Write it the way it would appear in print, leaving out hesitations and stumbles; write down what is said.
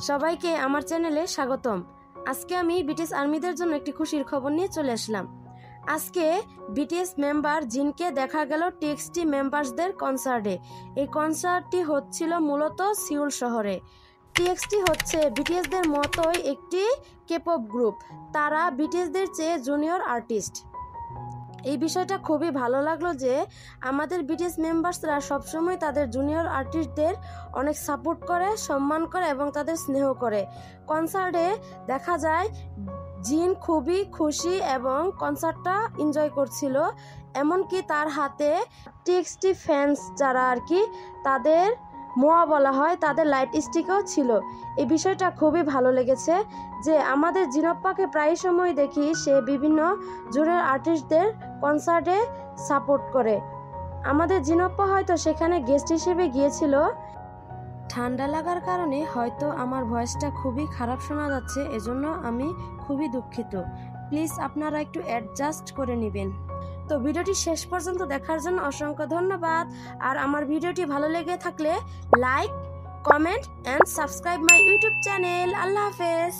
সবাইকে আমার চ্যানেলে স্বাগতম। আজকে আমি বিটিএস আর্মিদের জন্য একটি খুশির খবর নিয়ে চলে আসলাম। আজকে বিটিএস মেম্বার জিনকে দেখা গেল টিএক্সটি মেম্বারসদের কনসার্টে। এই কনসার্টটি হচ্ছিল মূলত সিউল শহরে। টিএক্সটি হচ্ছে বিটিএসদের মতোই একটি কেপপ গ্রুপ। তারা বিটিএসদের চেয়ে জুনিয়র আর্টিস্ট। এই বিষয়টা খুবই ভালো লাগলো যে আমাদের বিটিএস মেম্বার্সরা সবসময় তাদের জুনিয়র আর্টিস্টদের অনেক সাপোর্ট করে, সম্মান করে এবং তাদের স্নেহ করে। কনসার্টে দেখা যায় জিন খুবই খুশি এবং কনসার্টটা এনজয় করছিল। এমনকি তার হাতে টিএক্সটি ফ্যান্স যারা আর কি তাদের মোয়া বলা হয়, তাদের লাইট স্টিকও ছিল। এই বিষয়টা খুবই ভালো লেগেছে যে আমাদের জিনপ্পাকে প্রায় সময় দেখি সে বিভিন্ন জুনিয়র আর্টিস্টদের কনসার্টে সাপোর্ট করে। আমাদের জিনপ্পা হয়তো সেখানে গেস্ট হিসেবে গিয়েছিল। ঠান্ডা লাগার কারণে হয়তো আমার ভয়েসটা খুবই খারাপ শোনা যাচ্ছে, এজন্য আমি খুবই দুঃখিত। প্লিজ আপনারা একটু অ্যাডজাস্ট করে নেবেন। তো ভিডিওটি শেষ পর্যন্ত দেখার জন্য অসংখ্য ধন্যবাদ। আর আমার ভিডিওটি ভালো লেগে থাকলে like, comment and subscribe my YouTube channel. আল্লাহ হাফেজ।